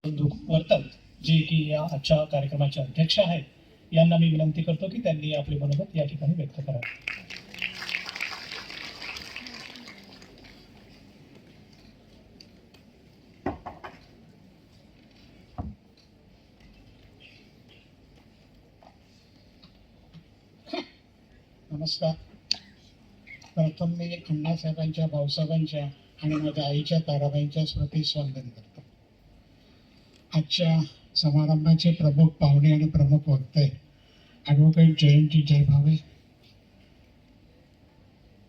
वर्तन जे की या आजच्या कार्यक्रमाचे अध्यक्ष आहेत, यांना मी विनंती करतो की त्यांनी आपले मनोगत या ठिकाणी व्यक्त करावे. नमस्कार. प्रथम मी अण्णासाहेबांच्या, भाऊसाहेबांच्या आणि माझ्या आईच्या ताराबाईंच्या स्मृतीस वंदन करतो. आजच्या समारंभाचे प्रमुख पाहुणे आणि प्रमुख वक्ते ॲडव्होकेट जयंती जय भावे,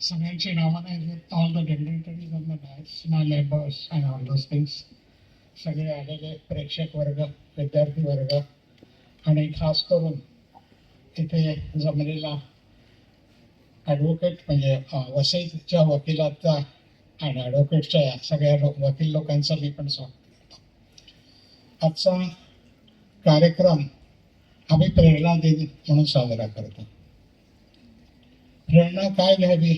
सगळ्यांची नावं नाही घेत, all the dignitaries on the dais, my labours and all those things, सगळे आलेले प्रेक्षक वर्ग, विद्यार्थी वर्ग आणि खास करून इथे जमलेला ॲडव्होकेट म्हणजे वसईच्या वकिलाचा आणि ॲडव्होकेटच्या या सगळ्या वकील लोकांचं मी पण स्वागत करतो. आजचा कार्यक्रम आम्ही प्रेरणा दिन म्हणून साजरा करतो. प्रेरणा काय घ्यावी,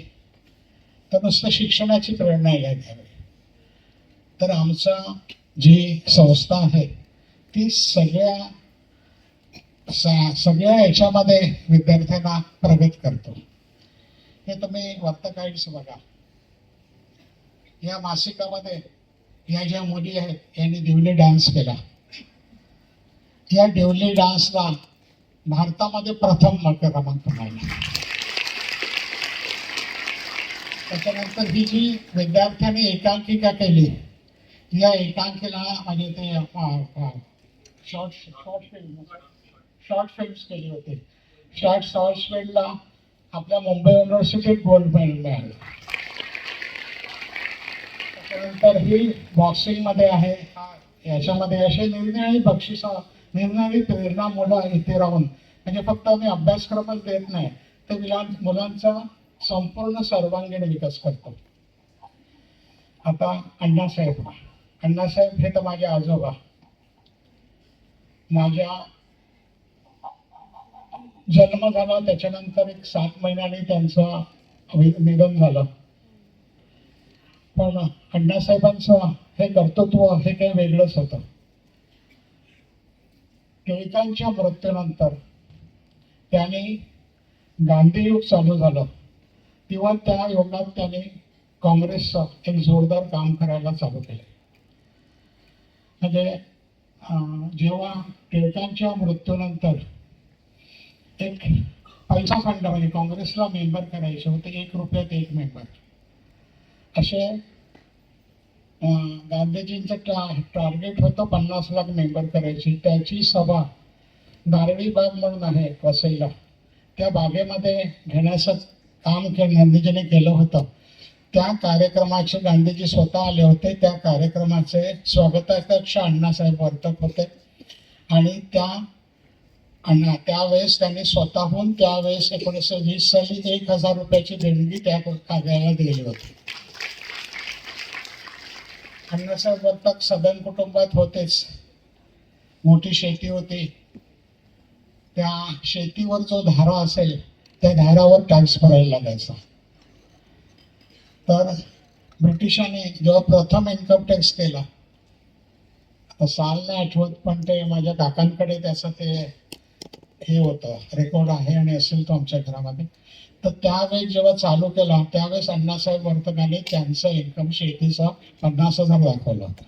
तर नुसतं शिक्षणाची प्रेरणा घ्यावी, तर आमचा जी संस्था आहे ती सगळ्या याच्यामध्ये विद्यार्थ्यांना प्रगत करतो. हे तुम्ही वर्तकाईट्स बघा, या मासिकामध्ये या ज्या मुली आहेत यांनी दिवली डान्स केला. या दिवली डान्सला भारतामध्ये प्रथम क्रमांक मिळाला. त्याच्यानंतर ही जी विद्यार्थ्यांनी एकांकिका केली, या एकांकिका म्हणजे ते शॉर्ट फिल्म्स केली होती. शॉर्ट फिल्मला आपल्या मुंबई युनिव्हर्सिटीत गोल्ड मेडल मिळालं. त्याच्यानंतर ही बॉक्सिंगमध्ये आहे. याच्यामध्ये असे निरनिराळी बक्षिसं, निरनिराळी प्रेरणा मुलं इथे राहून, म्हणजे फक्त आम्ही अभ्यासक्रमच देत नाही, तर मुलांचा संपूर्ण सर्वांगीण विकास करतो. आता अण्णासाहेब हे तर माझे आजोबा. माझ्या जन्म झाला त्याच्यानंतर एक 7 महिन्यांनी त्यांचं निधन झालं. पण अण्णासाहेबांचं हे कर्तृत्व हे काही वेगळंच होतं. टिळकांच्या मृत्यूनंतर त्यांनी गांधीयुग चालू झालं, तेव्हा त्या युगात त्यांनी काँग्रेसचं एक जोरदार काम करायला चालू केलं. म्हणजे जेव्हा टिळकांच्या मृत्यूनंतर एक पैसा फंड म्हणजे काँग्रेसला मेंबर करायचे होते, 1 रुपयात 1 मेंबर असे गांधीजींचं टार्गेट होतं 50 लाख मेंबर करायची. त्याची सभा नारळी बाग म्हणून आहे वसईला, त्या बागेमध्ये घेण्याचं काम गांधीजींनी केलं होतं. त्या कार्यक्रमाचे गांधीजी स्वतः आले होते. त्या कार्यक्रमाचे स्वागताध्यक्ष अण्णासाहेब वर्तक होते आणि त्यावेळेस त्यांनी स्वतःहून त्यावेळेस 1920 साली 1000 रुपयाची देणगी त्या कार्याला दिली होती. अण्णासाहेब वर्तक सदन कुटुंबात होतेच. मोठी शेती होती. त्या शेतीवर जो धारा असेल त्या धारावर टॅक्स भरायला लागायचा. तर ब्रिटिशांनी जेव्हा प्रथम इन्कम टॅक्स केला, साल नाही आठवत, पण ते माझ्या काकांकडे त्याचं ते हे होतं, रेकॉर्ड आहे आणि असेल तो आमच्या घरामध्ये. तर त्यावेळेस जेव्हा चालू केला त्यावेळेस अण्णासाहेब वर्तकाने त्यांचं इन्कम शेतीचा 50,000 दाखवलं होतं.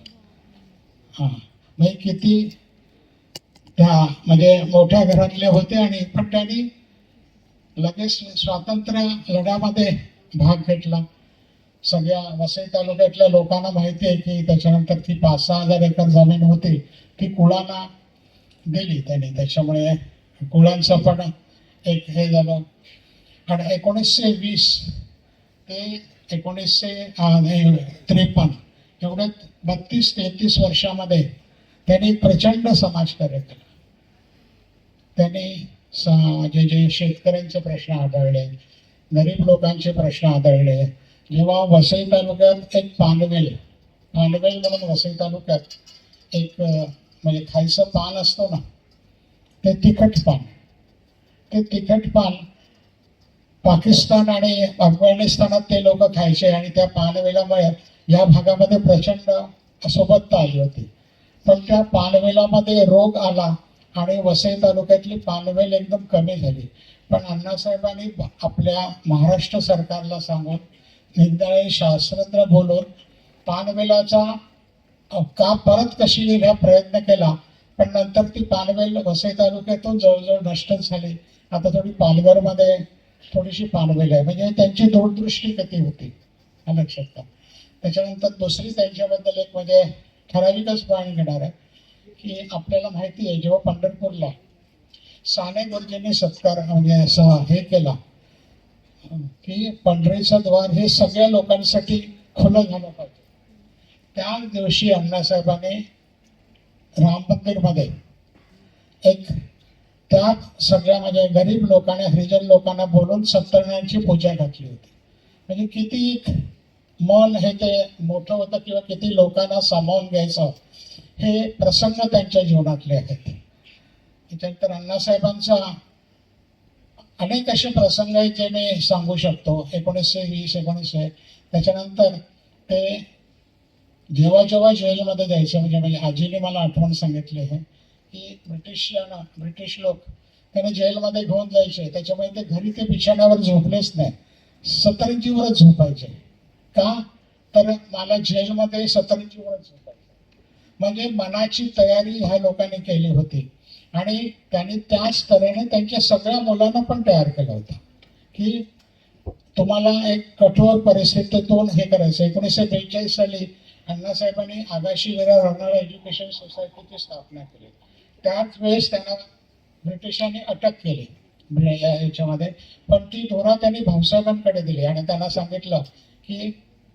म्हणजे किती त्या म्हणजे मोठ्या घरातले होते. आणि पण त्यांनी लगेच स्वातंत्र्य लढ्यामध्ये भाग घेतला. सगळ्या वसई तालुक्यातल्या लोकांना माहिती आहे की त्याच्यानंतर ती 5-6 एकर जमीन होती ती कुळांना दिली त्यांनी. त्याच्यामुळे कुळांचं पण एक हे झालं. आणि 1920 ते 1953 एवढ्या 32-33 वर्षामध्ये त्यांनी प्रचंड समाजकार्य केलं. त्यांनी जे शेतकऱ्यांचे प्रश्न आढळले, गरीब लोकांचे प्रश्न आढळले. जेव्हा वसई तालुक्यात एक पानवेल म्हणून वसई तालुक्यात एक म्हणजे खायचं पान असतो ना, ते तिखट पान पाकिस्तान आणि अफगाणिस्तानात ते लोक खायचे आणि त्या पानवेलामुळे या भागामध्ये प्रचंड सोबतता आली होती. पण त्या पानवेलामध्ये रोग आला आणि वसई तालुक्यातली पानवेल एकदम कमी झाली. पण अण्णासाहेबांनी आपल्या महाराष्ट्र सरकारला सांगून निंदाळे शास्त्रज्ञ बोलून पानवेलाचा का परत कशी येईल हा प्रयत्न केला. पण नंतर ती पानवेल वसई तालुक्यातून जवळजवळ नष्टच झाली. आता थोडी पालघरमध्ये थोडीशी पानवेल आहे. म्हणजे त्यांची दूरदृष्टी किती होती हा लक्षात घ्या. त्याच्यानंतर दुसरी त्यांच्याबद्दल एक म्हणजे ठराविकच पॉईंट घेणार आहे की आपल्याला माहिती आहे जेव्हा पंढरपूरला साने गुरुजींनी सत्कार म्हणजे असं हे केला की पंढरीचं द्वार हे सगळ्या लोकांसाठी खुलं झालं पाहिजे. त्याच दिवशी अण्णासाहेबांनी राम मंदिरमध्ये एक त्या सगळ्या म्हणजे गरीब लोकांना हरिजन लोकांना बोलून सत्यनारायणची पूजा घातली होती. म्हणजे किती मन हे ते मोठं होतं किंवा किती लोकांना सामावून घ्यायचं हे प्रसंग त्यांच्या जीवनातले आहेत. त्याच्यानंतर अण्णासाहेबांचा अनेक असे प्रसंग आहेत जे मी सांगू शकतो. 1920 19 त्याच्यानंतर ते जेव्हा जेव्हा जेलमध्ये जायचं म्हणजे आजीने मला आठवण सांगितली आहे की ब्रिटिश लोक त्यांना जेलमध्ये घेऊन जायचे. त्याच्यामुळे ते घरी ते बिछाण्यावर झोपलेच नाही, सतरंजीवरच झोपायचे. का तर मला जेलमध्ये सतरंजीवरच झोपायचं. म्हणजे मनाची तयारी ह्या लोकांनी केली होती आणि त्यांनी त्याच तऱ्हेने त्यांच्या सगळ्या मुलांना पण तयार केलं होतं की तुम्हाला एक कठोर परिस्थितीतून हे करायचं. 1942 साली अण्णासाहेबांनी आगाशी विरा राहणारा एज्युकेशन सोसायटीची स्थापना केली. त्याच वेळेस त्यांना ब्रिटिशांनी अटक केली याच्यामध्ये. पण ती धोरा त्यांनी भाऊसाहेबांकडे दिली आणि त्यांना सांगितलं की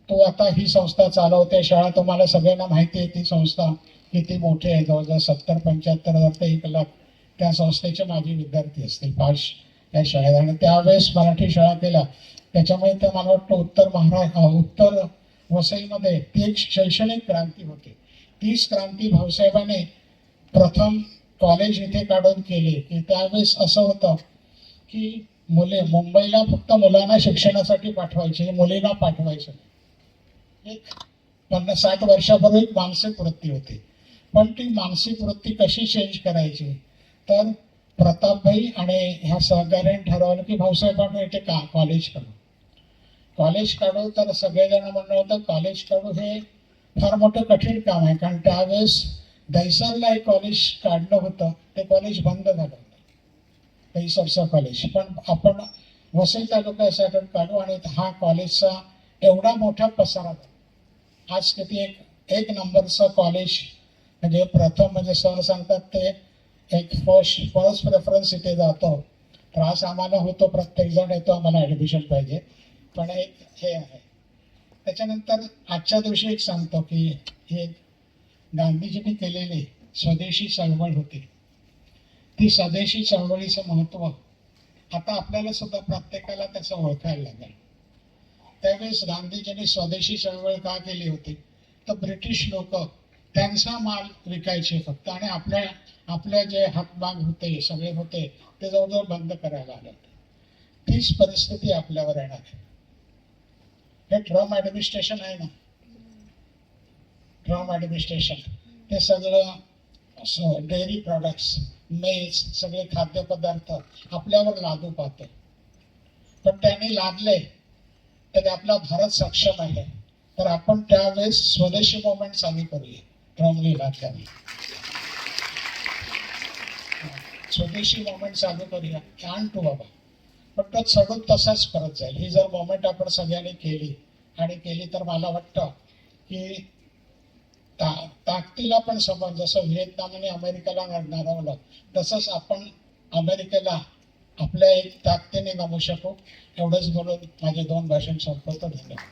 तू आता ही संस्था चालवते शाळा. तुम्हाला सगळ्यांना माहिती आहे ती संस्था किती मोठी आहे. जवळजवळ 70-75 ते 1 लाख त्या संस्थेचे माजी विद्यार्थी असतील 5 या शाळेत. आणि त्यावेळेस मराठी शाळा केल्या. त्याच्यामुळे ते मला वाटतं उत्तर वसईमध्ये ती एक शैक्षणिक क्रांती होती. तीच क्रांती भाऊसाहेबांनी प्रथम कॉलेज इथे काढून केली की त्यावेळेस असं होतं की मुंबईला फक्त मुलांना शिक्षणासाठी पाठवायचे, मुलींना पाठवायचं. एक 50-60 वर्षापूर्वी मानसिक वृत्ती होती. पण ती मानसिक वृत्ती कशी चेंज करायची तर प्रतापभाई आणि ह्या सहकार्याने ठरवलं की भाऊसाहेब आपण इथे कॉलेज काढू. तर सगळेजण म्हणणं होतं कॉलेज काढू हे फार मोठं कठीण काम आहे. कारण त्यावेळेस दहिसरला एक कॉलेज काढलं होतं, ते कॉलेज बंद झालं होतं दहिसरचं कॉलेज. पण आपण वसई तालुक्यासाठी काढू आणि हा कॉलेजचा एवढा मोठा पसारा. आज किती एक नंबरचं कॉलेज म्हणजे प्रथम म्हणजे सर सांगतात ते एक फर्स्ट प्रेफरन्स इथे जातो. तर आज आम्हाला होतो प्रत्येक जण येतो आम्हाला ॲडमिशन पाहिजे. पण एक हे आहे. त्याच्यानंतर आजच्या दिवशी एक सांगतो की हे गांधीजींनी केलेली स्वदेशी चळवळ होती. ती स्वदेशी चळवळीचं महत्त्व आता आपल्याला सुद्धा प्रत्येकाला त्याचं ओळखायला लागेल. त्यावेळेस गांधीजींनी स्वदेशी चळवळ का केली होती तर ब्रिटिश लोक त्यांचा माल विकायचे फक्त आणि आपल्या जे हातमाग होते सगळे होते ते जवळजवळ बंद करायला आले. तीच परिस्थिती आपल्यावर येणार आहे. हे ट्रम्प ॲडमिनिस्ट्रेशन आहे ना, ट्रम्प ॲडमिनिस्ट्रेशन ते सगळं डेअरी प्रोडक्ट्स मेल्स सगळे खाद्यपदार्थ आपल्यावर लादू पाहते. पण त्यांनी लादले तर आपला भारत सक्षम आहे. तर आपण त्यावेळेस स्वदेशी मुवमेंट चालू करूया. ट्रम्पने लादल्याने स्वदेशी मुवमेंट चालू करूया आणतो बाबा. पण तो चढून तसाच परत जाईल. ही जर मुवमेंट आपण सगळ्यांनी केली तर मला वाटतं की ताकदीला पण समज जसं व्हिएतनामने अमेरिकेला नरवलं तसंच आपण अमेरिकेला आपल्या एक ताकदीने नमवू शकू. एवढंच बोलून माझे 2 भाषण संपवतो. धन्यवाद.